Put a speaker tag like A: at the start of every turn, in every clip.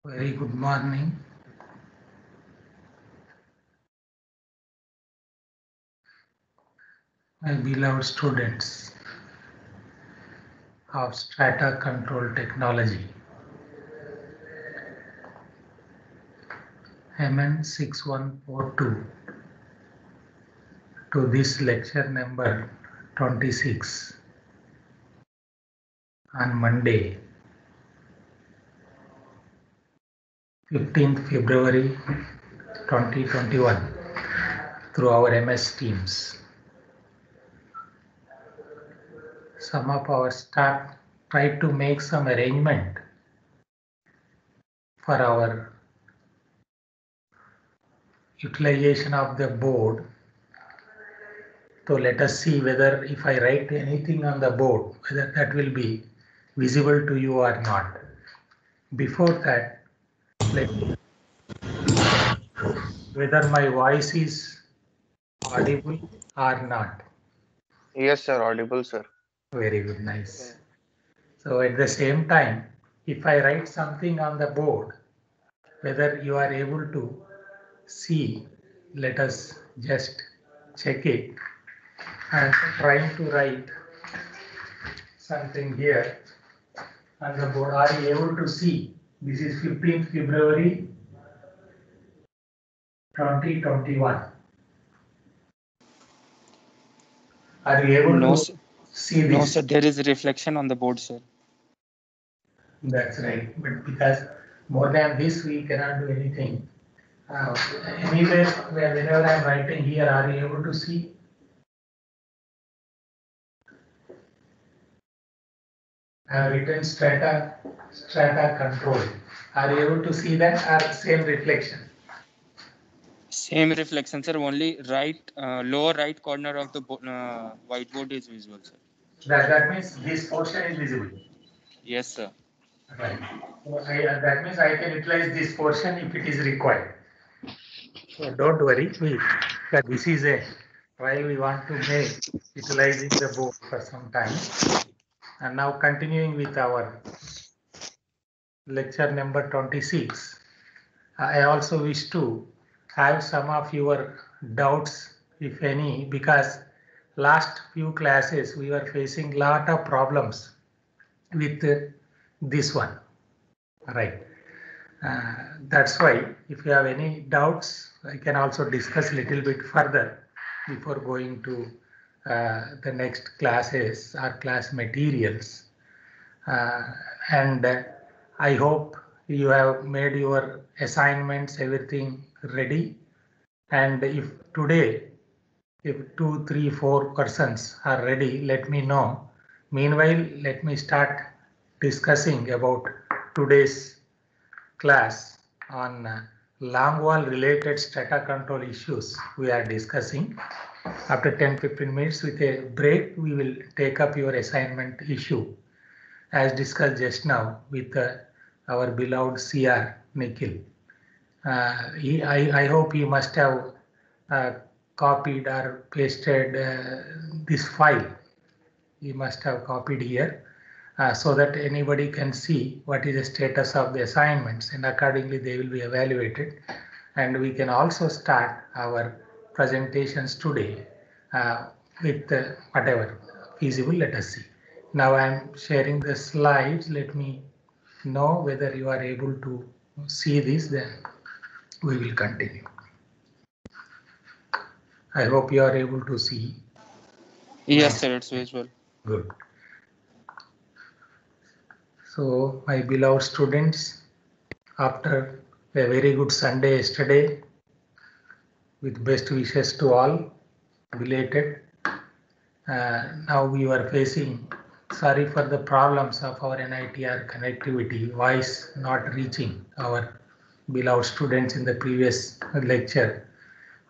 A: Very good morning. My beloved students of Strata Control Technology, MN 6142, to this lecture number 26 on Monday, 15th February 2021 through our MS Teams. Some of our staff tried to make some arrangement for our utilization of the board. So let us see whether if I write anything on the board, whether that will be visible to you or not. Before that, let whether my voice is audible or not.
B: Yes, sir. Audible, sir.
A: Very good, nice. So at the same time, if I write something on the board, whether you are able to see, let us just check it. I am trying to write something here on the board. Are you able to see? This is 15th February 2021. Are you able
C: No,
A: to
C: sir.
A: see
C: No,
A: this?
C: sir. There is a reflection on the board, sir.
A: That's right. But because more than this, we cannot do anything. Anyway, whenever I'm writing here, are you able to see? I have written strata control. Are you able to see that or same reflection?
C: Same reflection, sir. Only lower right corner of the whiteboard is visible, sir.
A: That means this portion is visible.
C: Yes, sir.
A: Right. So that means I can utilize this portion if it is required. So don't worry, that this is a trial we want to make utilizing the board for some time. And now continuing with our lecture number 26, I also wish to have some of your doubts, if any, because last few classes we were facing lot of problems with this one, right? That's why if you have any doubts, I can also discuss a little bit further before going to the next classes or class materials. Uh, and I hope you have made your assignments, everything ready. And if today, if 2, 3, 4 persons are ready, let me know. Meanwhile, let me start discussing about today's class on long wall related strata control issues we are discussing. After 10-15 minutes with a break, we will take up your assignment issue as discussed just now with our beloved CR Nikhil. I hope he must have uh, copied or pasted this file. He must have copied here so that anybody can see what is the status of the assignments, and accordingly they will be evaluated. And we can also start our presentations today with whatever feasible. Let us see. Now I am sharing the slides. Let me know whether you are able to see this, then we will continue. I hope you are able to see.
C: Yes, sir. It's visible.
A: Good. So, my beloved students, after a very good Sunday yesterday, with best wishes to all, belated, now we were facing, sorry for the problems of our NITR connectivity, voice not reaching our beloved students in the previous lecture.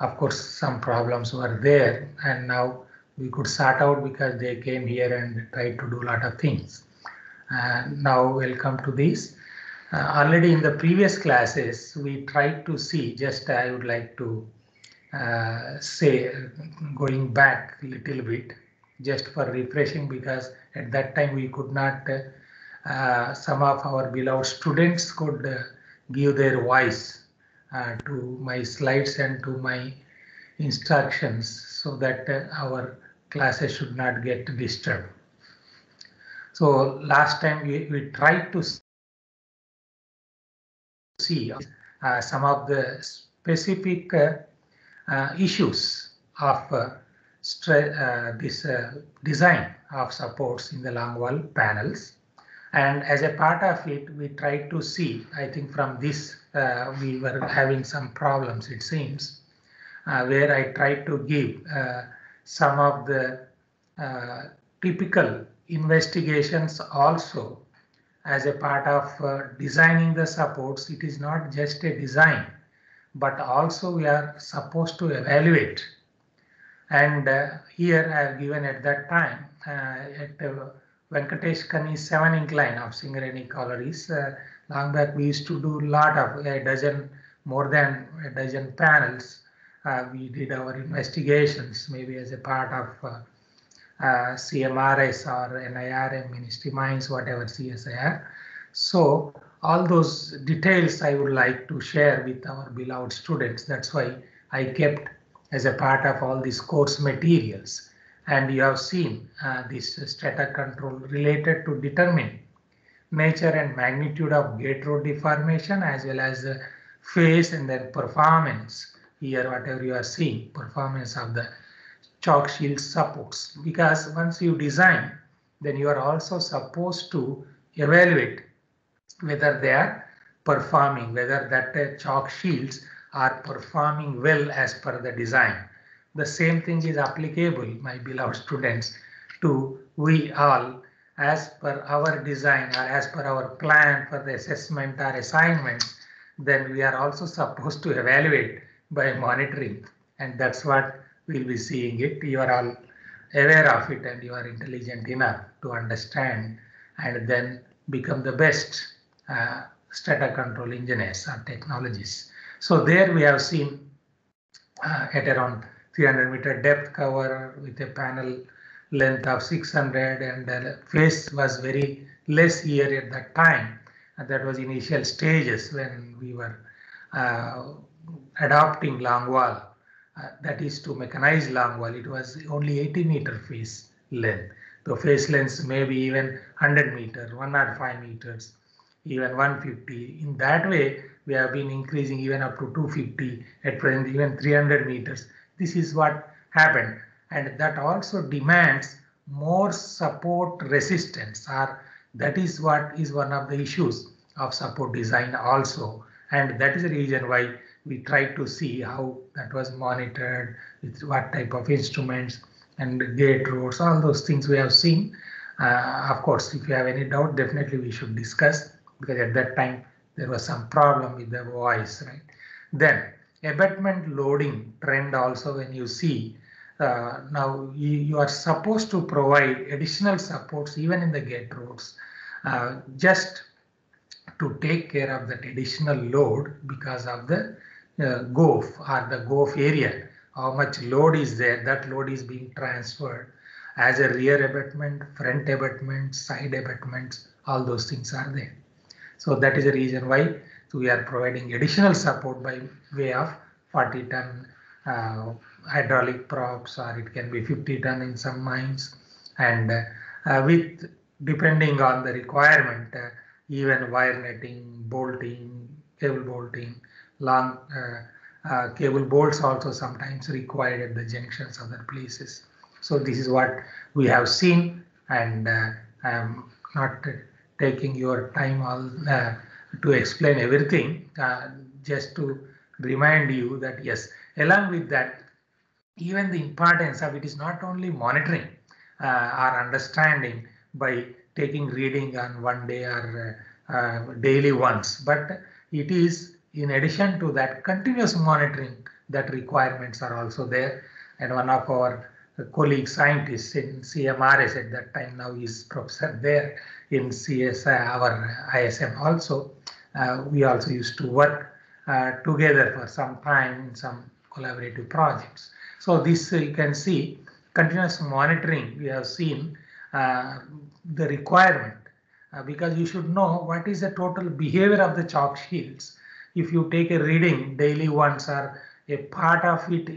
A: Of course, some problems were there, and now we could sort out because they came here and tried to do a lot of things. Now welcome to this. Already in the previous classes, we tried to see, just I would like to say, going back a little bit, just for refreshing, because at that time we could not, some of our beloved students could give their voice to my slides and to my instructions so that our classes should not get disturbed. So last time we tried to see some of the specific issues of this design of supports in the long wall panels. And as a part of it, we tried to see, I think from this, we were having some problems, it seems, where I tried to give some of the typical investigations also as a part of designing the supports. It is not just a design, but also we are supposed to evaluate. And here I have given at that time at Venkatesh Kani 7 incline of Singareni collieries. Long back we used to do a lot of more than a dozen panels. We did our investigations maybe as a part of CMRS or NIRM, Ministry Mines, whatever CSIR. So all those details I would like to share with our beloved students. That's why I kept as a part of all these course materials. And you have seen this strata control related to determine nature and magnitude of gate road deformation as well as the phase and then performance. Here whatever you are seeing, performance of the chalk shield supports. Because once you design, then you are also supposed to evaluate whether they are performing, whether that chalk shields are performing well as per the design. The same thing is applicable, my beloved students, to we all as per our design or as per our plan for the assessment or assignments. Then we are also supposed to evaluate by monitoring, and that's what we'll be seeing it. You are all aware of it and you are intelligent enough to understand and then become the best strata control engineers or technologists. So there we have seen at around 300-meter depth cover with a panel length of 600, and the phase was very less here at that time. And that was initial stages when we were adopting long wall. That is to mechanize long wall. It was only 80-meter phase length. The phase lengths may be even 100 meters, 105 meters, even 150. In that way, we have been increasing even up to 250, at present even 300 meters. This is what happened, and that also demands more support resistance, or that is what is one of the issues of support design also. And that is the reason why we tried to see how that was monitored, with what type of instruments and gate roads, all those things we have seen. Of course, if you have any doubt, definitely we should discuss, because at that time there was some problem with the voice, right? Then abutment loading trend also, when you see now you are supposed to provide additional supports even in the gate roads just to take care of that additional load because of the GOF or the GOF area. How much load is there, that load is being transferred as a rear abutment, front abutment, side abutments, all those things are there. So that is the reason why we are providing additional support by way of 40-ton hydraulic props, or it can be 50-ton in some mines, and with depending on the requirement, even wire netting, bolting, cable bolting, long cable bolts also sometimes required at the junctions of the places. So this is what we have seen, and I am not taking your time all to explain everything, just to remind you that yes, along with that, even the importance of it is not only monitoring or understanding by taking reading on one day or daily once, but it is in addition to that continuous monitoring, that requirements are also there. And one of our colleague scientists in CMRS at that time, now is professor there in CSI, our ISM also. We also used to work together for some time in some collaborative projects. So this you can see continuous monitoring. We have seen the requirement because you should know what is the total behavior of the chalk shields. If you take a reading daily once or a part of it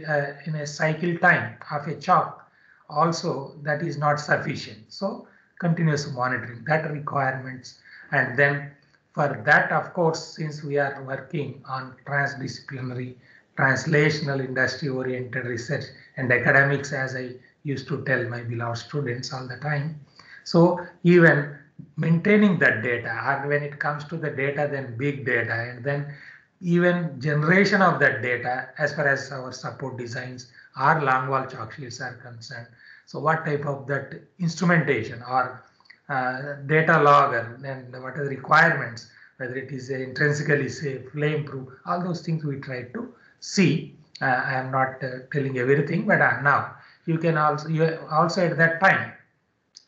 A: in a cycle time of a chalk, also that is not sufficient. So continuous monitoring, that requirements. And then for that, of course, since we are working on transdisciplinary, translational, industry-oriented research and academics, as I used to tell my beloved students all the time. So even maintaining that data, or when it comes to the data, then big data, and then even generation of that data as far as our support designs or long wall chalk shields are concerned. So what type of that instrumentation or data logger, and what are the requirements, whether it is intrinsically safe, flame proof, all those things we try to see. I am not telling everything, but now you can also at that time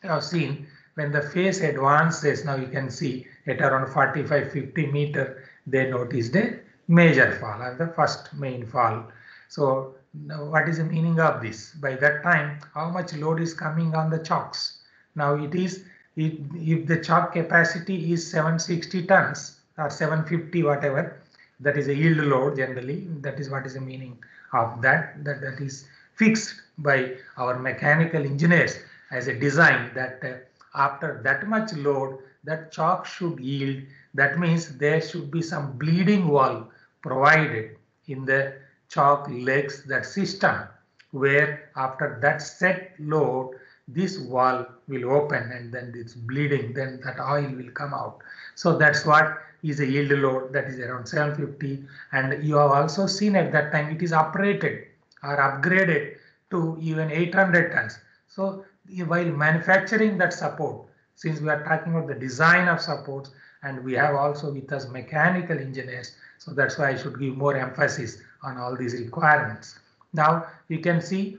A: you have seen when the phase advances. Now you can see at around 45-50 meter, they noticed a major fall or the first main fall. So what is the meaning of this? By that time, how much load is coming on the chalks? Now it is, if the chalk capacity is 760 tons or 750, whatever, that is a yield load generally. That is what is the meaning of that. That is fixed by our mechanical engineers as a design that after that much load, that chalk should yield. That means there should be some bleeding valve provided in the chalk legs, that system, where after that set load, this valve will open and then it's bleeding, then that oil will come out. So that's what is a yield load, that is around 750. And you have also seen at that time it is operated or upgraded to even 800 tons. So while manufacturing that support, since we are talking about the design of supports, and we have also with us mechanical engineers, so that's why I should give more emphasis on all these requirements. Now you can see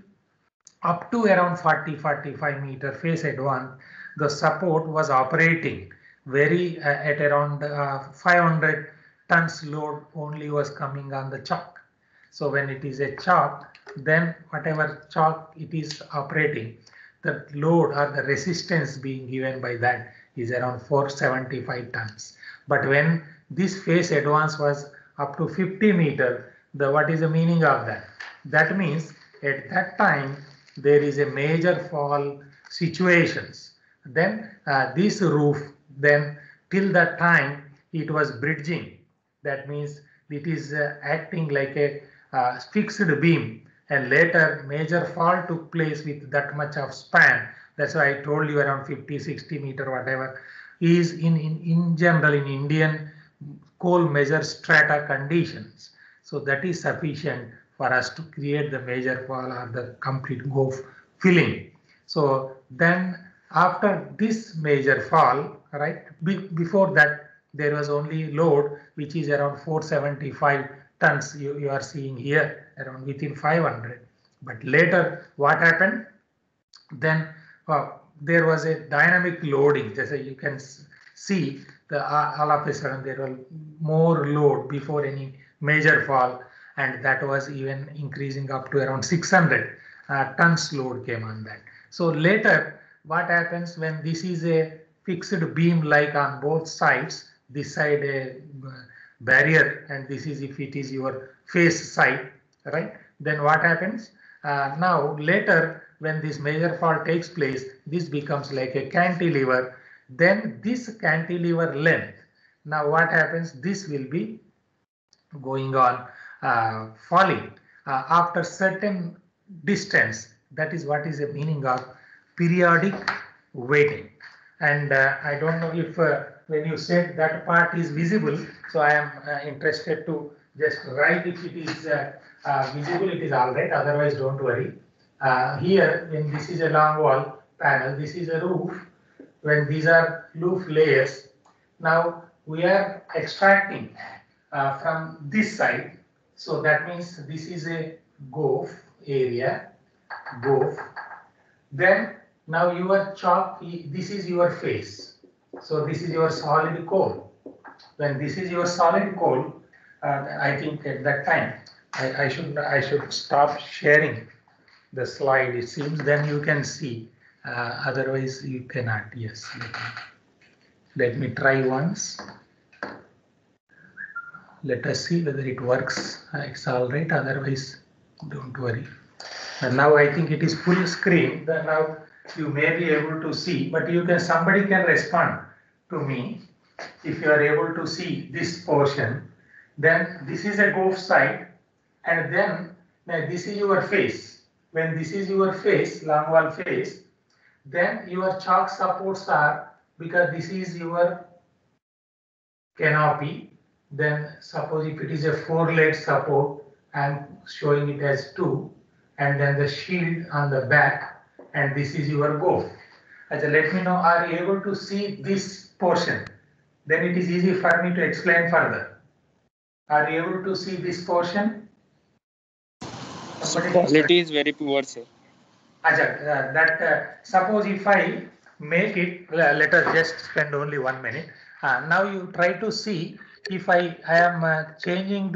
A: up to around 40-45 meter face advance, the support was operating very at around 500 tons load only was coming on the chalk. So when it is a chalk, then whatever chalk it is operating, the load or the resistance being given by that is around 475 tons. But when this phase advance was up to 50 meter, what is the meaning of that? That means at that time there is a major fall situations. Then this roof, then till that time it was bridging. That means it is acting like a fixed beam, and later major fall took place with that much of span. That's why I told you around 50-60 meter whatever is in general in Indian coal measure strata conditions. So that is sufficient for us to create the major fall or the complete gulf filling. So then after this major fall, right, before that there was only load which is around 475 tons you are seeing here, around within 500. But later what happened? Then there was a dynamic loading. Just you can see the all of a sudden there was more load before any major fall, and that was even increasing up to around 600 tons load came on that. So later what happens when this is a fixed beam like on both sides, this side a barrier and this is if it is your face side, right? Then what happens? Now later when this major fall takes place, this becomes like a cantilever. Then this cantilever length, now what happens? This will be going on falling after certain distance. That is what is the meaning of periodic weighting. And I don't know if when you said that part is visible, so I am interested to just write if it is visible, it is all right, otherwise don't worry. Here, when this is a long wall panel, this is a roof, when these are roof layers, now we are extracting from this side. So that means this is a gulf area, gulf. Then now your chalk, this is your face. So this is your solid coal. When this is your solid coal, I think at that time I should stop sharing the slide. It seems then you can see. Otherwise you cannot. Yes. Let me try once. Let us see whether it works. It's all right. Otherwise, don't worry. And now I think it is full screen. Now you may be able to see, but somebody can respond to me if you are able to see this portion. Then this is a golf side, and then this is your face. When this is your face, long wall face, then your chalk supports are, because this is your canopy. Then suppose if it is a 4-leg support, I am showing it as 2, and then the shield on the back, and this is your golf. Let me know, are you able to see this portion? Then it is easy for me to explain further. Are you able to see this portion?
C: Quality is very poor, sir.
A: Suppose if I make it, let us just spend only 1 minute. Now you try to see if I am changing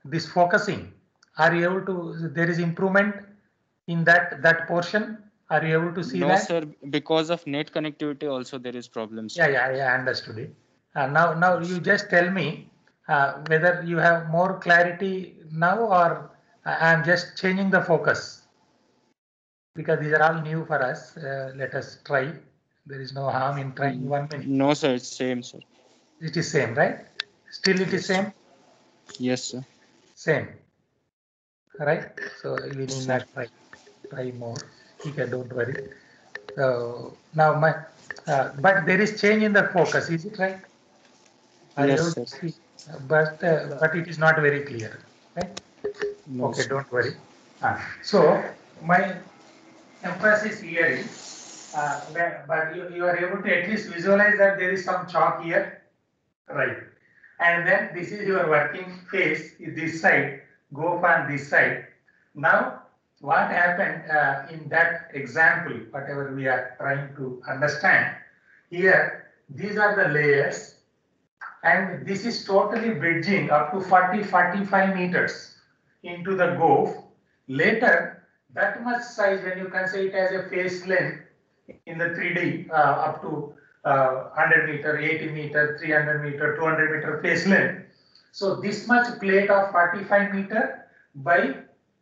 A: this focusing. Are you able to? There is improvement in that portion. Are you able to see that?
C: No, sir. Because of net connectivity, also there is problems.
A: Yeah, I understood it. Now you just tell me whether you have more clarity now, or I am just changing the focus, because these are all new for us. Let us try. There is no harm in trying 1 minute.
C: No, sir. It's same, sir.
A: It is same, right? Still it is same?
C: Yes, sir.
A: Same. Right? So we need not try more. Okay, don't worry. So now but there is change in the focus, is it right?
C: Yes, sir.
A: But it is not very clear, right?
C: No,
A: okay,
C: sir.
A: Don't worry. So my emphasis here is, but you are able to at least visualize that there is some chalk here, right? And then this is your working face, this side, go on this side. Now, what happened in that example, whatever we are trying to understand, here, these are the layers, and this is totally bridging up to 40-45 meters into the Gove. Later, that much size, when you consider it as a face length in the 3D, up to 100 meter, 80 meter, 300 meter, 200 meter face length. So this much plate of 45 meter by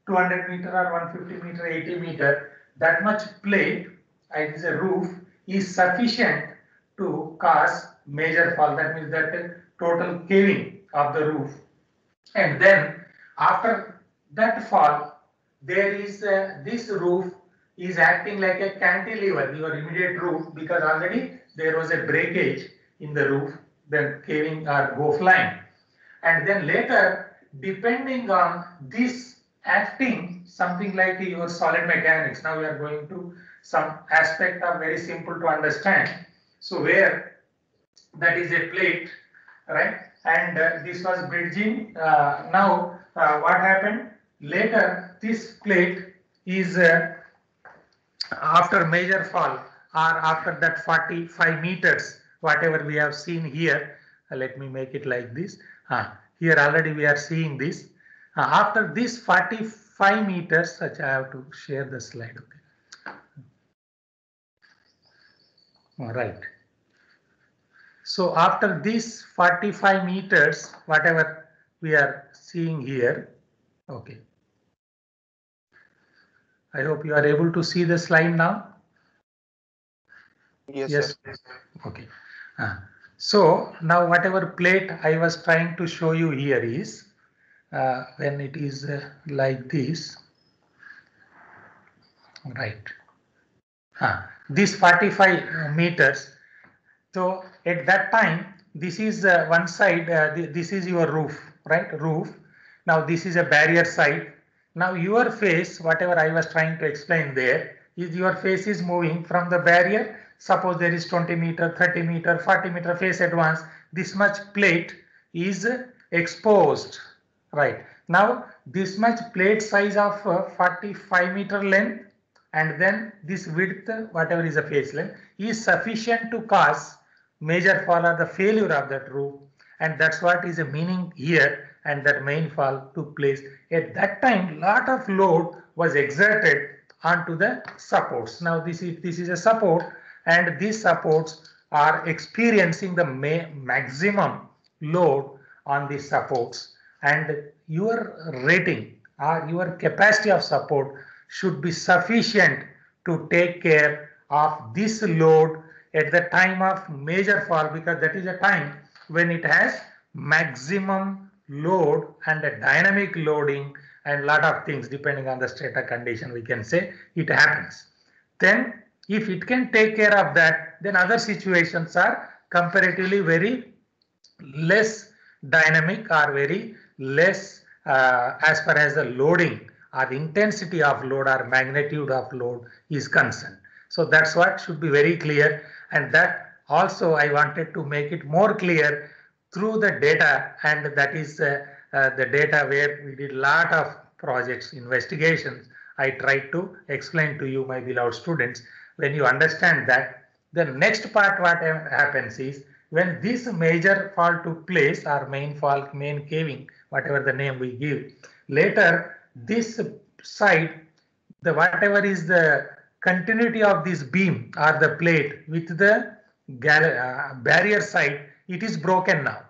A: 200 meter or 150 meter, 80 meter, that much plate as a roof is sufficient to cause major fall. That means that total caving of the roof. And then after that fall, there is this roof is acting like a cantilever, your immediate roof, because already there was a breakage in the roof, then caving or Gove line. And then later, depending on this acting, something like your solid mechanics. Now we are going to some aspect of very simple to understand. So where that is a plate, right? And this was bridging. Now what happened? Later, this plate is after major fall, or after that 45 meters, whatever we have seen here. Let me make it like this. Here already we are seeing this. After this 45 meters, I have to share the slide. Okay. All right. So after this 45 meters, whatever we are seeing here, okay. I hope you are able to see the slide now.
B: Yes. Sir.
A: Okay. So now whatever plate I was trying to show you here is when it is like this, right? This 45 meters. So at that time, this is one side, this is your roof, right? Roof. Now this is a barrier side. Now your face, whatever I was trying to explain there, is your face is moving from the barrier. Suppose there is 20 meter, 30 meter, 40 meter face advance. This much plate is exposed, right? Now this much plate size of 45 meter length, and then this width, whatever is the face length, is sufficient to cause major fall or the failure of that roof, and that's what is the meaning here. And that main fall took place at that time. Lot of load was exerted onto the supports. Now this is a support, and these supports are experiencing the maximum load on the supports, and your rating or your capacity of support should be sufficient to take care of this load at the time of major fall, because that is a time when it has maximum load and a dynamic loading and lot of things depending on the strata condition, we can say it happens. Then if it can take care of that, then other situations are comparatively very less dynamic or very less as far as the loading or the intensity of load or magnitude of load is concerned. So that's what should be very clear, and that also I wanted to make it more clear through the data, and that is the data where we did lot of projects, investigations. I tried to explain to you, my beloved students. When you understand that, the next part what happens is, when this major fall took place, or main fall, main caving, whatever the name we give, later this side, the whatever is the continuity of this beam or the plate with the barrier side, it is broken now.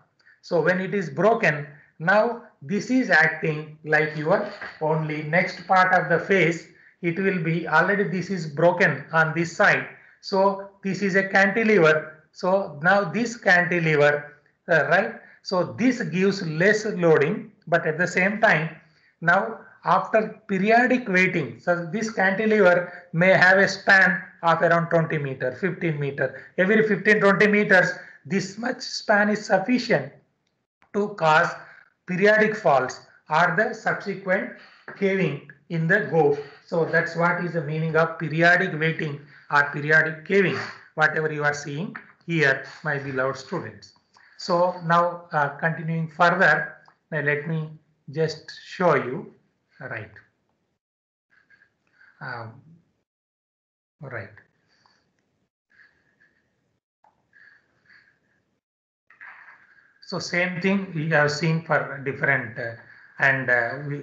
A: So when it is broken, now this is acting like your only next part of the face. It will be already, this is broken on this side. So this is a cantilever. So now this cantilever, right? So this gives less loading, but at the same time, now after periodic weighting, so this cantilever may have a span of around 20 meter, 15 meter. Every 15-20 meters, this much span is sufficient to cause periodic falls or the subsequent caving in the gove. So that's what is the meaning of periodic weighting or periodic caving, whatever you are seeing here, my beloved students. So now continuing further, let me just show you, right. Right. So same thing we have seen for different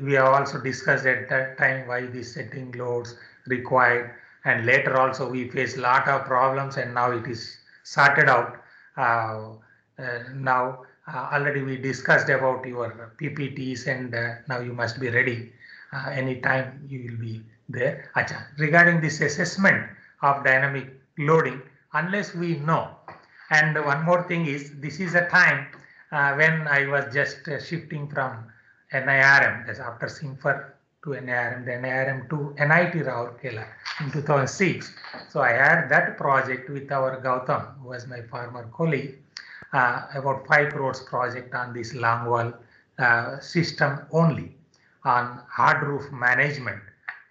A: we have also discussed at that time why these setting loads required, and later also we face lot of problems, and now it is sorted out. Now already we discussed about your PPTs, and now you must be ready anytime you will be there. Achha. Regarding this assessment of dynamic loading, unless we know, and one more thing is, this is a time when I was just shifting from NIRM, that's after SINFR to NIRM, then NIRM to NIT Rourkela in 2006. So I had that project with our Gautam, who was my former colleague, about 5 crores project on this long wall system only, on hard roof management.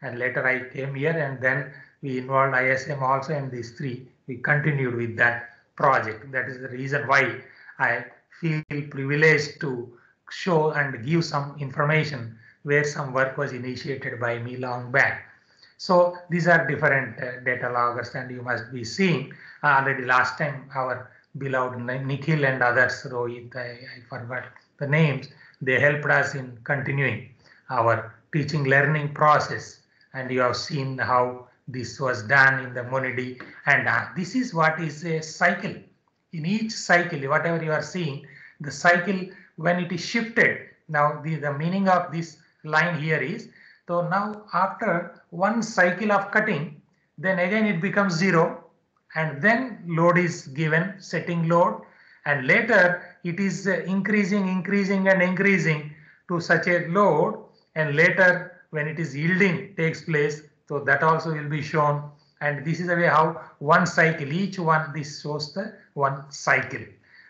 A: And later I came here, and then we involved ISM also, and these three, we continued with that project. That is the reason why I feel privileged to show and give some information where some work was initiated by me long back. So these are different data loggers, and you must be seeing already last time our beloved Nikhil and others, Rohit, I forgot the names, they helped us in continuing our teaching learning process, and you have seen how this was done in the Monidi, and this is what is a cycle. In each cycle, whatever you are seeing, the cycle when it is shifted. Now the meaning of this line here is, so now after one cycle of cutting, then again it becomes 0, and then load is given, setting load, and later it is increasing to such a load, and later when it is yielding takes place, so that also will be shown. And this is the way how one cycle, each one, this shows the one cycle,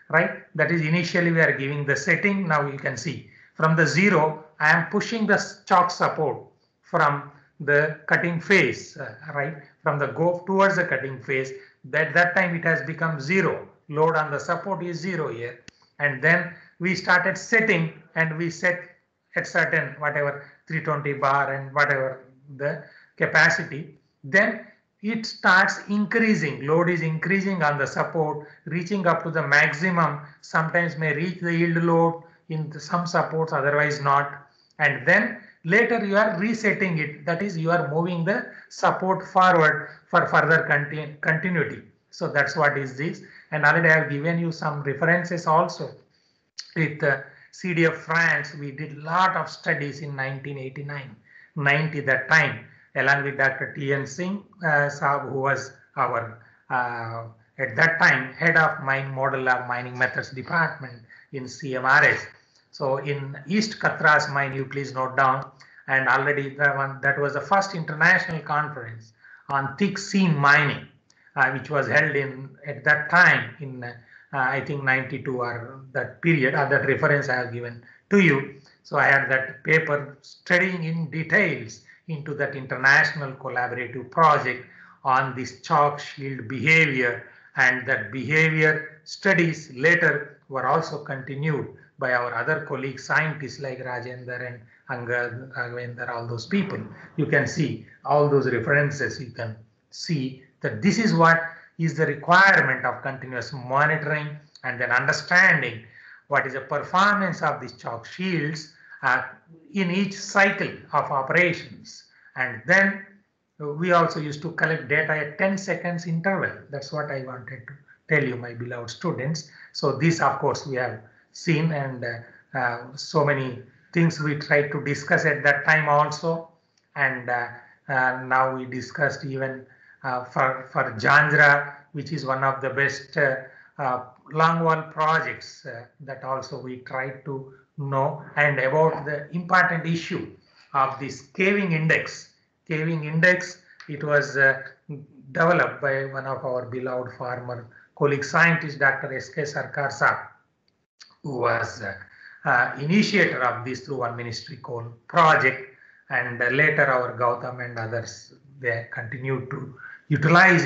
A: right? That is, initially we are giving the setting. Now you can see from the 0, I am pushing the chalk support from the cutting face, right? From the go towards the cutting face. That time it has become 0. Load on the support is 0 here. And then we started setting, and we set at certain whatever 320 bar and whatever the capacity. Then it starts increasing, load is increasing on the support, reaching up to the maximum, sometimes may reach the yield load in some supports, otherwise not. And then later you are resetting it, that is, you are moving the support forward for further continuity. So that's what is this. And already I have given you some references also. With CDF France, we did a lot of studies in 1989, 90 that time, along with Dr. T.N. Singh Saab, who was our, at that time, head of mine modular mining methods department in CMRS. So in East Katras mine, you please note down, and already that was the first international conference on thick seam mining, which was held in at that time in I think 92 or that period, or that reference I have given to you. So I had that paper studying in details into that international collaborative project on this chalk shield behavior, and that behavior studies later were also continued by our other colleagues, scientists like Rajendra and Angad, Raghavendra, all those people. You can see all those references. You can see that this is what is the requirement of continuous monitoring, and then understanding what is the performance of these chalk shields in each cycle of operations. And then we also used to collect data at 10 seconds interval. That's what I wanted to tell you, my beloved students. So this, of course, we have seen, and so many things we tried to discuss at that time also. And now we discussed even for Janjra, which is one of the best longwall projects that also we tried to know, and about the important issue of this caving index. Caving index, it was developed by one of our beloved former colleague scientist, Dr. S.K. Sarkar Saab, who was initiator of this through one ministry called project, and later our Gautam and others, they continued to utilize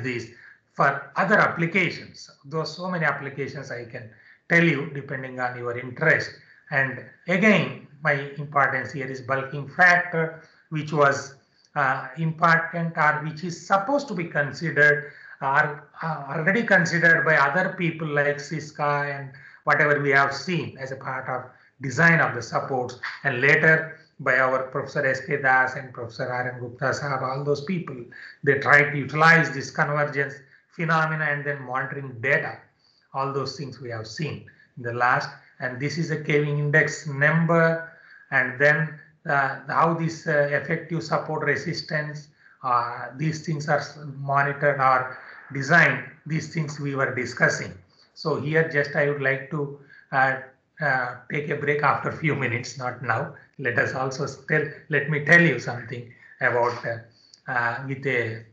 A: this for other applications. Those so many applications I can tell you depending on your interest. And again, my importance here is bulking factor, which was important, or which is supposed to be considered, or already considered by other people like Siska and whatever we have seen as a part of design of the supports, and later by our Professor S.K. Das and Professor R.M. Gupta Sahab, all those people, they try to utilize this convergence phenomena and then monitoring data. All those things we have seen in the last, and this is a caving index number, and then how this effective support resistance, these things are monitored or designed, these things we were discussing. So here just I would like to take a break after a few minutes, not now. Let us also let me tell you something about with a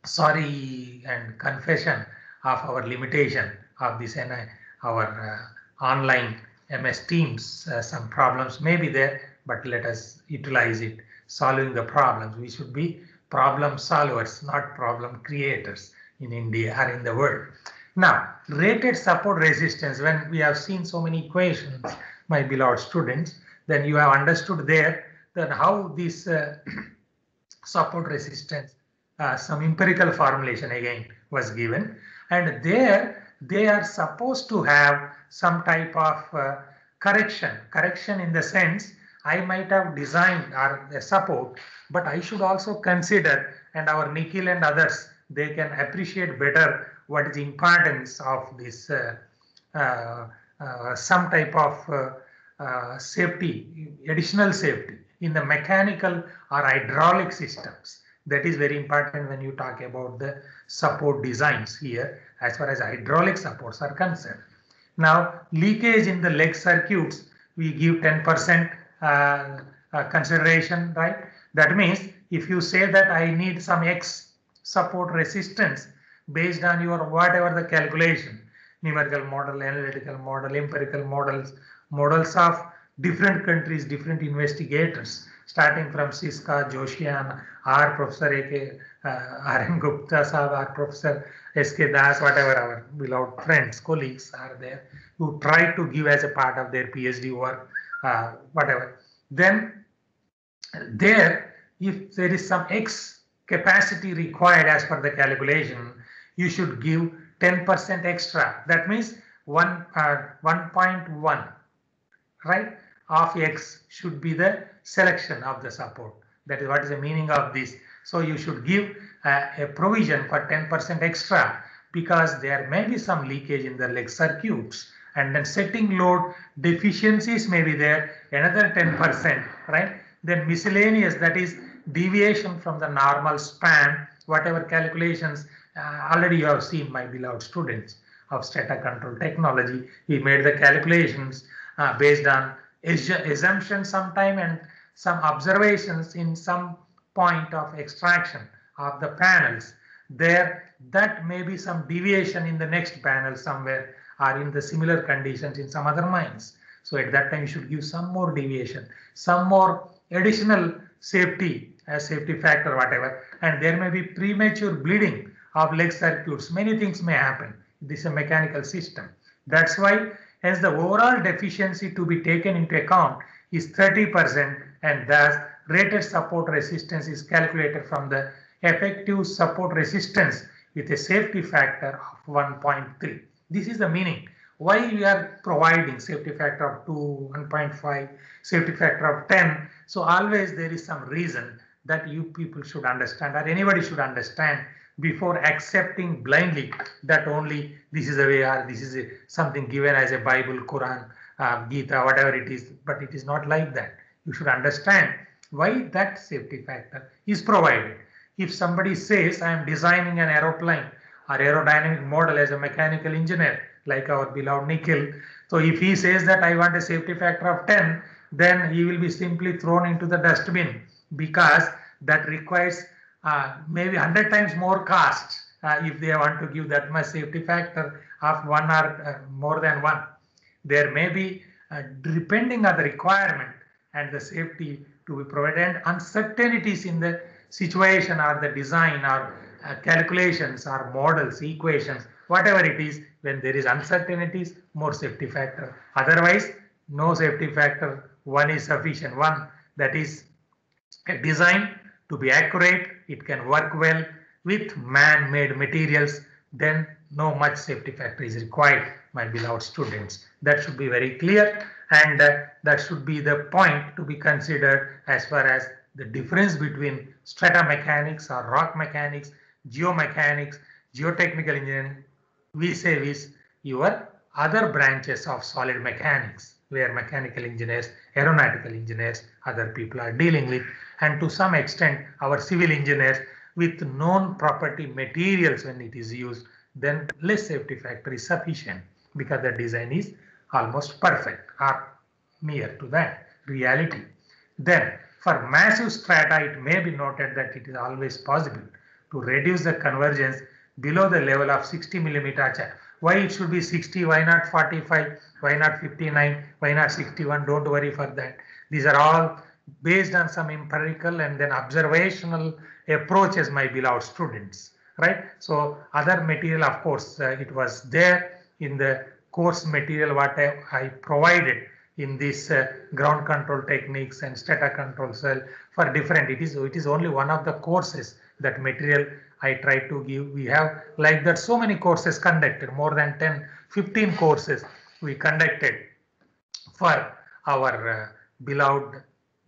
A: sorry and confession of our limitation of this and our online MS Teams. Some problems may be there, but let us utilize it, solving the problems. We should be problem solvers, not problem creators in India or in the world. Now, rated support resistance, when we have seen so many equations, my beloved students, then you have understood there that how this support resistance, some empirical formulation again was given, and there they are supposed to have some type of correction in the sense I might have designed a support, but I should also consider, and our Nikhil and others, they can appreciate better what is the importance of this some type of safety, additional safety in the mechanical or hydraulic systems. That is very important when you talk about the support designs here as far as hydraulic supports are concerned. Now, leakage in the leg circuits, we give 10% consideration, right? That means if you say that I need some X support resistance based on your whatever the calculation, numerical model, analytical model, empirical models of different countries, different investigators, starting from Siska, Joshian, or Professor A.K. R.M. Gupta Sahab, or Professor S.K. Das, whatever our beloved friends, colleagues are there, who try to give as a part of their PhD work, whatever. Then there, if there is some X capacity required as per the calculation, you should give 10% extra. That means 1.1, right, of X should be the selection of the support. That is what is the meaning of this. So you should give a provision for 10% extra because there may be some leakage in the leg circuits, and then setting load deficiencies may be there, another 10%, right? Then miscellaneous, that is deviation from the normal span, whatever calculations already you have seen, my beloved students of strata control technology. We made the calculations based on assumption sometime and some observations in some point of extraction of the panels. There, that may be some deviation in the next panel somewhere, or in the similar conditions in some other mines. So at that time you should give some more deviation, some more additional safety, as safety factor, whatever, and there may be premature bleeding of leg circuits. Many things may happen. This is a mechanical system. That's why as the overall deficiency to be taken into account is 30%, and thus rated support resistance is calculated from the effective support resistance with a safety factor of 1.3. This is the meaning. Why we are providing safety factor of 2, 1.5, safety factor of 10. So always there is some reason that you people should understand, or anybody should understand, before accepting blindly that only this is a way, or this is something given as a Bible, Quran, Gita, whatever it is. But it is not like that. You should understand why that safety factor is provided. If somebody says, I am designing an aeroplane or aerodynamic model as a mechanical engineer, like our beloved Nikhil, so if he says that I want a safety factor of 10, then he will be simply thrown into the dustbin, because that requires maybe 100 times more cost if they want to give that much safety factor of 1 or more than 1. There may be, depending on the requirement and the safety to be provided, and uncertainties in the situation or the design or calculations or models, equations, whatever it is. When there is uncertainties, more safety factor. Otherwise, no safety factor. 1 is sufficient. 1, that is a design to be accurate, it can work well with man-made materials, then no much safety factor is required, my beloved students. That should be very clear, and that should be the point to be considered as far as the difference between strata mechanics or rock mechanics, geomechanics, geotechnical engineering, vis-a-vis your other branches of solid mechanics, where mechanical engineers, aeronautical engineers, other people are dealing with, and to some extent our civil engineers with known property materials. When it is used, then less safety factor is sufficient, because the design is almost perfect or near to that reality. Then for massive strata, it may be noted that it is always possible to reduce the convergence below the level of 60 millimeter. Why it should be 60? Why not 45? Why not 59? Why not 61? Don't worry for that. These are all based on some empirical and then observational approaches, my beloved students, right? So other material, of course, it was there in the course material what I provided in this ground control techniques and strata control cell for different. It is only one of the courses, that material I try to give. We have like that so many courses conducted, more than 10, 15 courses we conducted for our beloved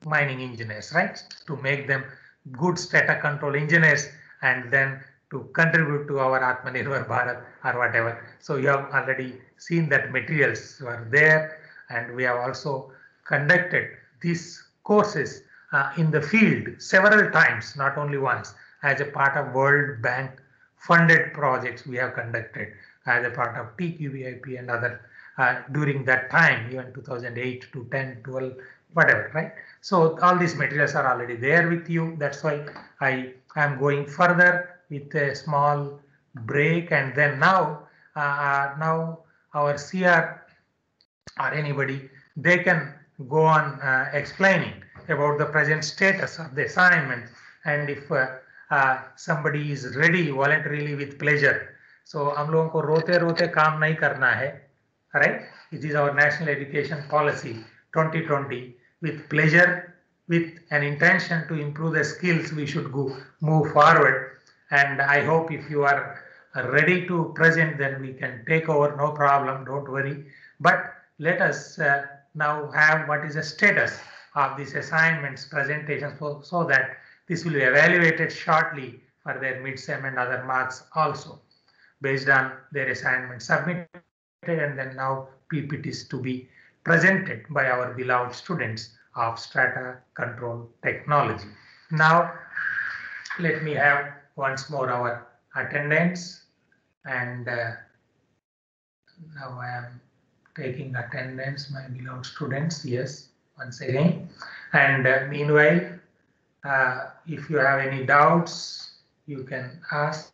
A: mining engineers, right? To make them good strata control engineers, and then to contribute to our Atmanirbhar Bharat or whatever. So you have already seen that materials were there, and we have also conducted these courses in the field several times, not only once, as a part of World Bank funded projects we have conducted as a part of TQVIP and other during that time, even 2008 to 10, 12, whatever, right? So all these materials are already there with you. That's why I am going further with a small break, and then now our CR or anybody, they can go on explaining about the present status of the assignment, and if somebody is ready voluntarily with pleasure. So हम लोगों को रोते रोते काम नहीं करना है, right? It is our national education policy 2020. With pleasure, with an intention to improve the skills, we should move forward. And I hope if you are ready to present, then we can take over, no problem, don't worry. But let us now have what is the status of these assignments, presentations, so that This will be evaluated shortly for their midsem and other marks also based on their assignment submitted, and then now PPTs to be presented by our beloved students of Strata Control Technology. Now, let me have once more our attendance, and now I am taking attendance, my beloved students. Yes, once again. And meanwhile, if you have any doubts, you can ask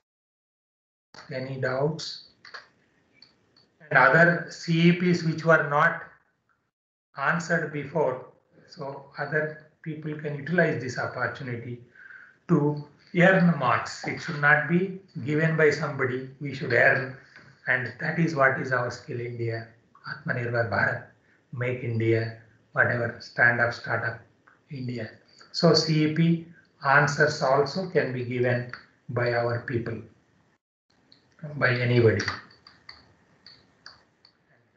A: any doubts. And other CEPs which were not answered before, so other people can utilize this opportunity to earn marks. It should not be given by somebody, we should earn, and that is what is our Skill India, Atmanirbhar Bharat, Make India, whatever, Stand Up, Startup India. So CEP answers also can be given by our people, by anybody.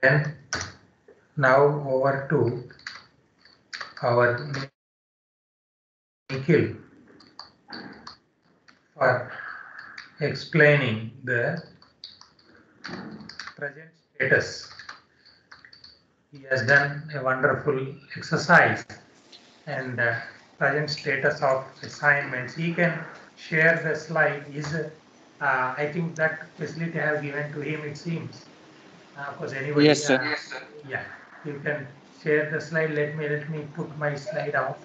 A: Then now over to our Nikhil for explaining the present status. He has done a wonderful exercise and present status of assignments. He can share the slide. I think that facility I have given to him, it seems. Of course, anybody.
C: Yes, sir.
A: Yeah, you can share the slide. Let me put my slide off.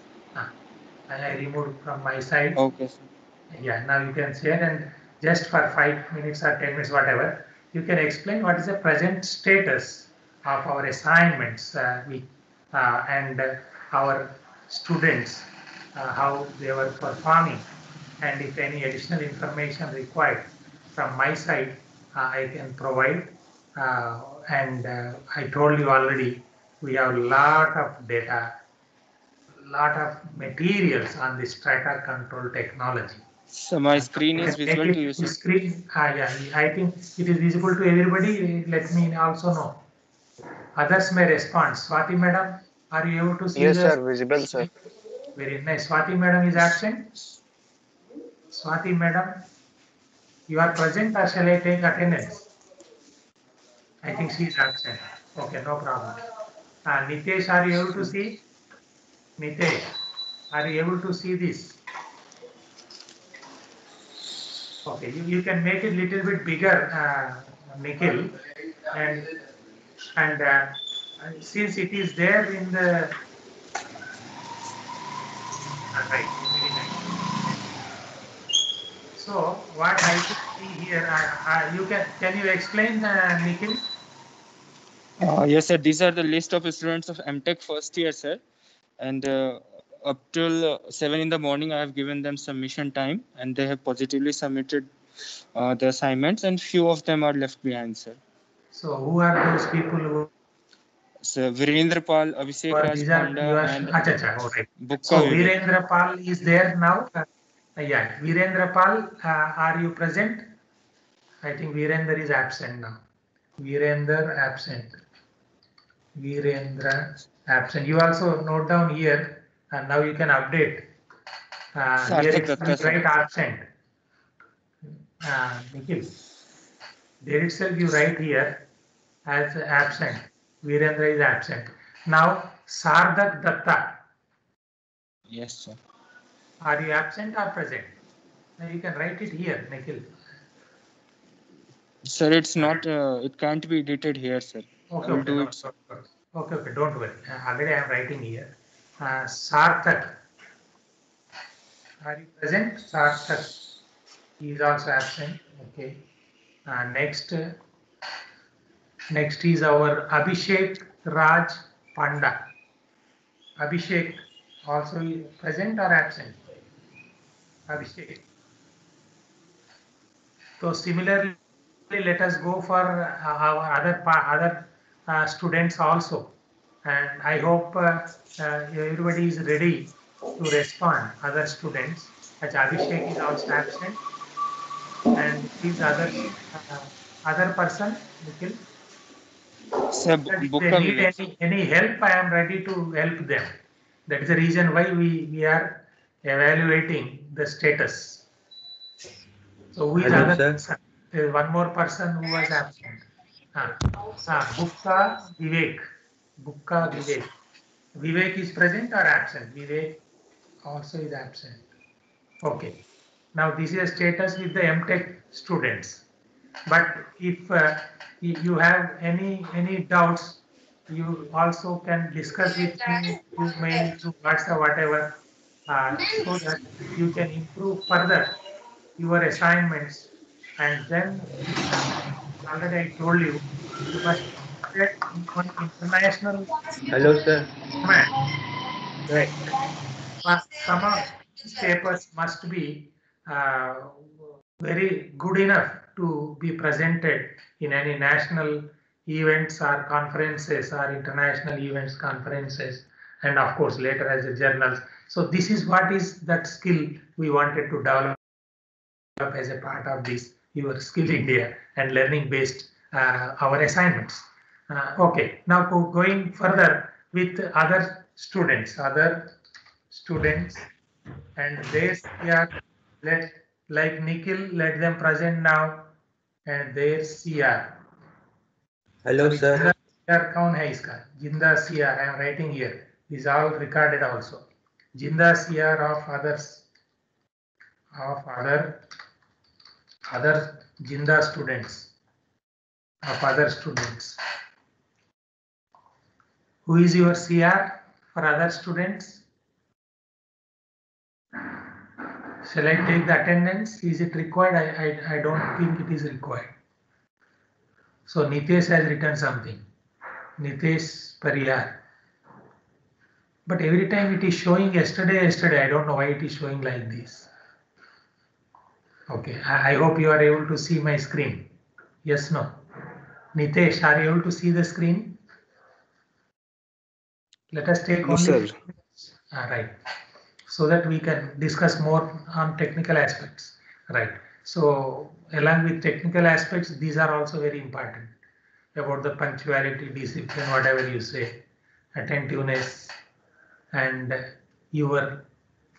A: I removed from my side.
C: Okay, sir.
A: Yeah, now you can share, and just for 5 minutes or 10 minutes, whatever, you can explain what is the present status of our assignments and our students, how they were performing, and if any additional information required from my side, I can provide. I told you already, we have a lot of data, lot of materials on the Strata Control Technology.
C: So my screen is visible to you, sir.
A: Screen, yeah, I think it is visible to everybody. Let me also know. Others may respond. Swati madam, are you able to see?
B: Yes,
A: the
B: sir. Visible, sir.
A: Very nice. Swati madam is absent. Swati madam, you are present or shall I take attendance? I think she is absent. Okay, no problem. Nitesh, are you able to see? Nitesh, are you able to see this? Okay, you can make it little bit bigger, Nikhil, and since it is there in the right, very nice. So what I could see here, you can you explain, Nikhil?
C: Yes, sir. These are the list of students of MTech first year, sir. And up till 7 in the morning, I have given them submission time, and they have positively submitted the assignments, and few of them are left behind, sir.
A: So who are those people who?
C: So Virendra Pal, Abhishek Raj
A: These are
C: Panda,
A: your.
C: and
A: All right.
C: Bukka
A: So
C: Vivek.
A: Virendra Pal is there now. Yeah, Virendra Pal, are you present? I think Virendra is absent now. Virendra absent. Virendra absent. You also note down here, and now you can update. Here
C: Sarthak
A: itself
C: Datta,
A: you write
C: sir.
A: absent. Nikhil, there itself you write here as absent. Virendra is absent. Now Sarthak Datta,
C: Yes, sir.
A: are you absent or present? Now you can write it here, Nikhil.
C: Sir, it's not. It can't be edited here, sir.
A: Okay,
C: I will
A: okay,
C: do
A: no,
C: it, sir.
A: okay, don't worry. Already I am writing here. Sarthak, are you present? Sarthak, he is also absent. Okay. Next is our Abhishek Raj Panda. Abhishek also is present or absent? Abhishek. So similarly, let us go for our other students also, and I hope everybody is ready to respond. Other students, as Abhishek is also absent, and these other person, Nikhil.
C: Sir,
A: If they
C: Bukka
A: need
C: Vivek.
A: any help, I am ready to help them. That is the reason why we are evaluating the status. So who is
D: Hello,
A: other
D: sir.
A: person? There is one more person who was absent. Bukka Vivek. Bukka Vivek. Vivek is present or absent? Vivek also is absent. Okay. Now this is a status with the MTech students. But if you have any doubts, you also can discuss with me through mail, through WhatsApp, whatever, so that you can improve further your assignments. And then already I told you, you must get one international
D: Hello, sir.
A: format. Right. Some of these papers must be uh, very good enough to be presented in any national events or conferences or international events, conferences, and of course later as a journals. So this is what is that skill we wanted to develop as a part of this your skill India and learning based our assignments. Okay, now going further with other students, and their CR, let like Nikhil, let them present now, and their CR.
D: Hello,
A: Sorry,
D: sir.
A: CR kaun hai iska? Jinda CR, I am writing here. These are all recorded also. Jinda CR of other Jinda students, of other students. Who is your CR for other students? Shall I take the attendance? Is it required? I don't think it is required. So Nitesh has written something. Nitesh Pariyar. But every time it is showing yesterday. I don't know why it is showing like this. Okay, I hope you are able to see my screen. Yes, no. Nitesh, are you able to see the screen? Let us take
E: No,
A: only.
E: sir.
A: Right. So that we can discuss more on technical aspects. Right. So along with technical aspects, these are also very important about the punctuality, discipline, whatever you say, attentiveness, and your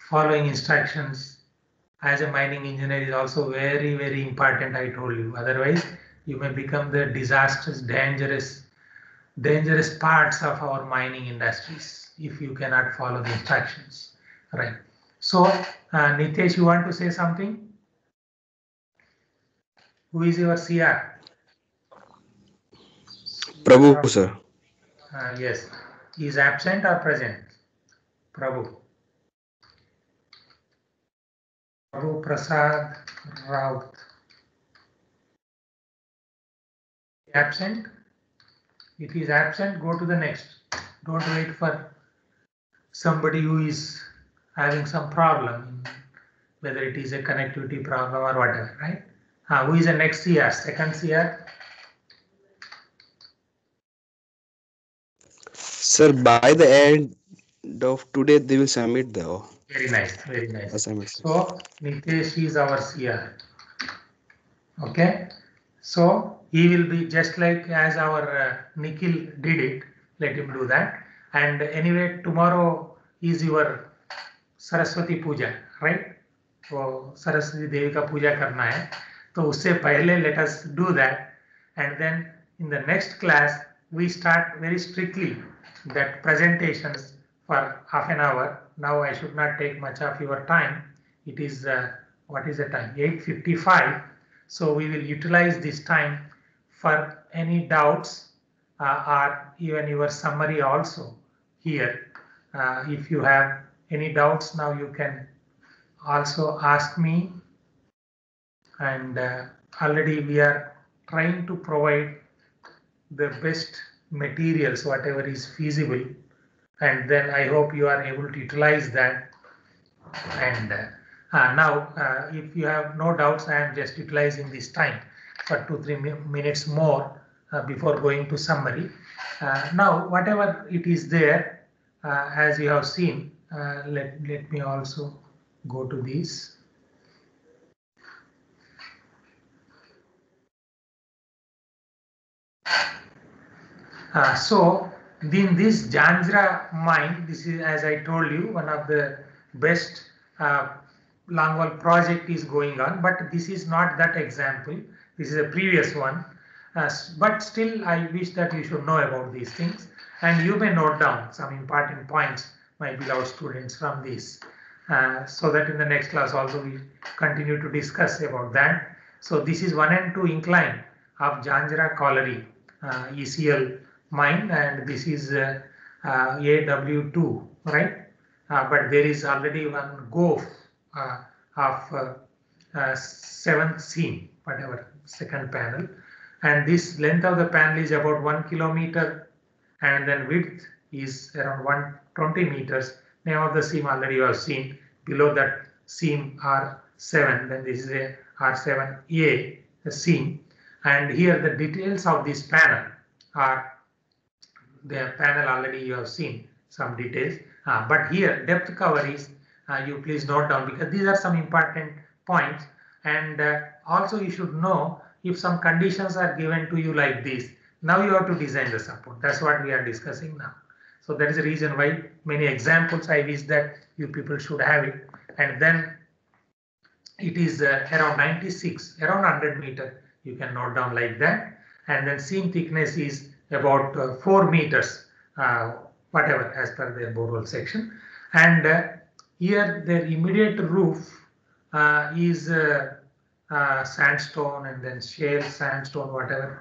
A: following instructions as a mining engineer is also very, very important, I told you. Otherwise, you may become the disastrous, dangerous parts of our mining industries if you cannot follow the instructions. Right. So, Nitesh, you want to say something? Who is your CR?
E: Prabhu, sir.
A: Yes. Is absent or present? Prabhu. Prabhu Prasad Raut. Absent? If he is absent, go to the next. Don't wait for somebody who is having some problem, whether it is a connectivity problem or whatever, right? Who is the next CR? Second CR?
E: Sir, by the end of today, they will submit the
A: Very nice, very nice.
E: assignment.
A: So Nitesh is our CR. Okay. So he will be just like as our Nikhil did it. Let him do that. And anyway, tomorrow is your Saraswati Puja, right? तो सरस्वती देवी का पूजा करना है, तो उससे पहले let us do that, and then in the next class we start very strictly that presentations for half an hour. Now I should not take much of your time. It is what is the time? 8:55. So we will utilize this time for any doubts or even your summary also here. If you have any doubts now, you can also ask me, and already we are trying to provide the best materials, whatever is feasible, and then I hope you are able to utilize that. And now if you have no doubts, I am just utilizing this time for 2-3 minutes more before going to summary. Now whatever it is there, as you have seen, let me also go to this. So in this Janjra mine, this is, as I told you, one of the best longwall project is going on, but this is not that example. This is a previous one. But still, I wish that you should know about these things, and you may note down some important points, my beloved students, from this, so that in the next class also we continue to discuss about that. So this is 1 and 2 incline of Janjra Colliery ECL mine, and this is AW2, right? But there is already one GOF of 7th seam, whatever, second panel, and this length of the panel is about 1 kilometer, and then width is around 120 meters. Name of the seam already you have seen. Below that seam R7, then this is a R7A seam, and here the details of this panel are, the panel already you have seen some details, but here depth cover is, you please note down, because these are some important points, and also you should know if some conditions are given to you like this, now you have to design the support. That's what we are discussing now. So that is the reason why many examples I wish that you people should have it, and then it is around 96, around 100 meter, you can note down like that, and then seam thickness is about 4 meters, whatever, as per their borehole section, and here their immediate roof is sandstone, and then shale sandstone, whatever.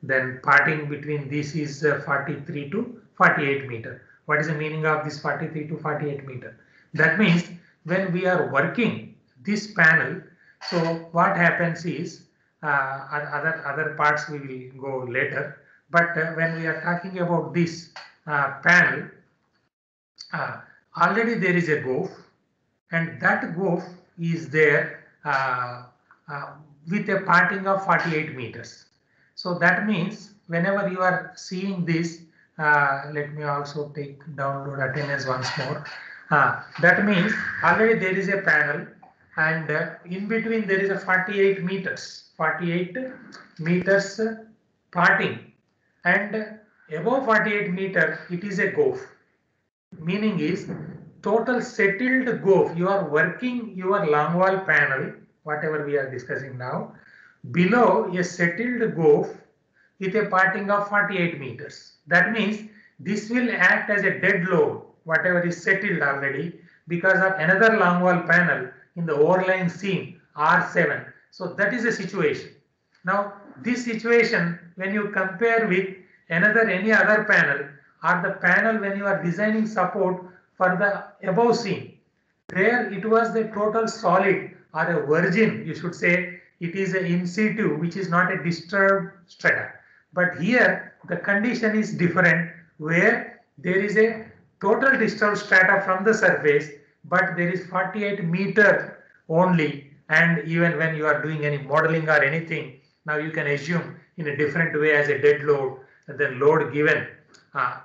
A: Then parting between this is 43 to 48 meter. What is the meaning of this 43 to 48 meter? That means when we are working this panel, so what happens is, other parts we will go later, but when we are talking about this panel, already there is a GOF, and that GOF is there with a parting of 48 meters. So that means whenever you are seeing this, let me also take download attendance once more. That means already there is a panel, and in between there is a 48 meters parting, and above 48 meter it is a GOF. Meaning is total settled GOF. You are working your longwall panel, whatever we are discussing now, below a settled GOF with a parting of 48 meters. That means this will act as a dead load, whatever is settled already, because of another longwall panel in the overlying seam R7. So that is the situation. Now this situation, when you compare with any other panel, or the panel when you are designing support for the above seam, there it was the total solid or a virgin, you should say, it is a in situ, which is not a disturbed strata. But here the condition is different, where there is a total disturbed strata from the surface, but there is 48 meter only, and even when you are doing any modeling or anything, now you can assume in a different way as a dead load, the load given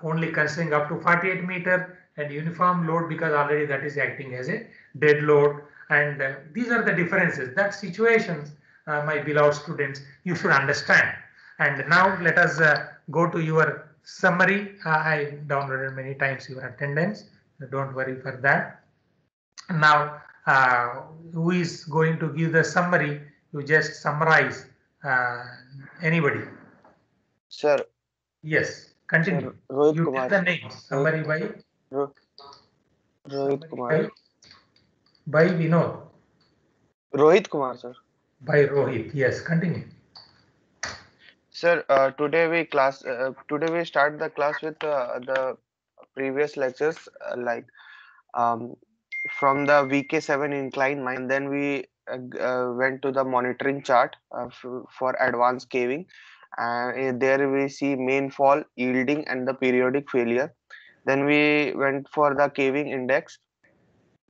A: only considering up to 48 meter, and uniform load because already that is acting as a dead load, and these are the differences. That situations, my beloved students, you should understand. And now let us go to your summary. I downloaded many times your attendance, don't worry for that. Now who is going to give the summary? You just summarize. Anybody?
B: Sir.
A: Yes, continue.
B: Sir, Rohit
A: You
B: Kumar.
A: tell the names. Summary by
B: Rohit Kumar.
A: By Vinod.
B: Rohit Kumar, sir.
A: By Rohit. Yes, continue.
B: Sir, today we start the class with the previous lectures, like from the VK7 incline mine. Then we went to the monitoring chart for advanced caving. There we see main fall, yielding, and the periodic failure. Then we went for the caving index,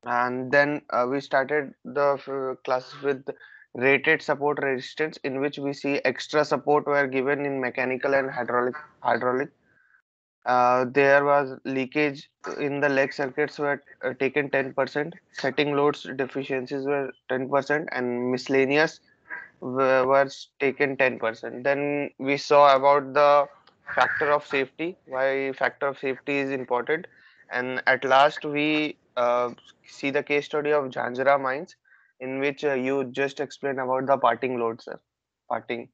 B: and then we started the class with rated support resistance, in which we see extra support were given in mechanical and hydraulic. There was leakage in the leg circuits were taken 10%, setting loads deficiencies were 10%, and miscellaneous was taken 10%. Then we saw about the factor of safety, why factor of safety is important, and at last we see the case study of Jhanjra mines, in which you just explained about the parting load, sir. Parting.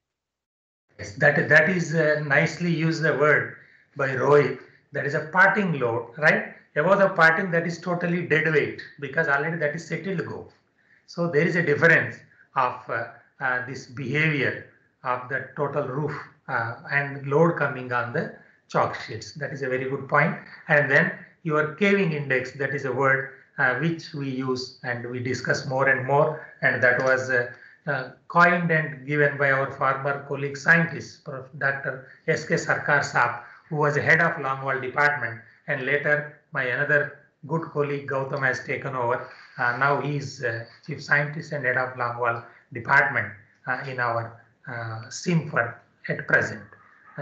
A: Yes, that is nicely used the word by Rohit. That is a parting load, right? Above the parting, that is totally dead weight because already that is settled go. So there is a difference of this behavior of the total roof and load coming on the chalk sheets. That is a very good point. And then your caving index, that is a word which we use and we discuss more and more. And that was coined and given by our former colleague scientist, Dr. S.K. Sarkar Saab, who was the head of Longwall department. And later, my another good colleague Gautam has taken over. Now he is chief scientist and head of Longwall department in our SIMFR at present,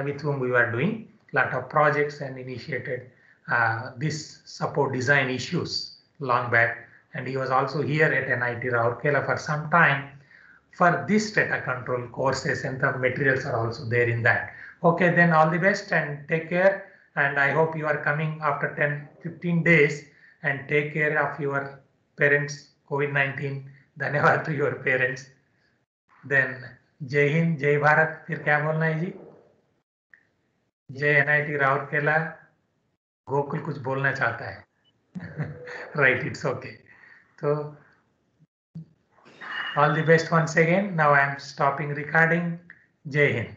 A: with whom we were doing a lot of projects and initiated this support design issues long back. And he was also here at NIT Rourkela for some time for this data control courses, and the materials are also there in that. Okay, then all the best and take care. And I hope you are coming after 10-15 days and take care of your parents, COVID-19. धन्यवाद to your parents. Then जय हिंद, जय भारत. फिर क्या बोलना है जी? जय NIT Rourkela. Gokul कुछ बोलना चाहता है. Right, it's okay. So all the best once again. Now I am stopping recording. Jai Hind.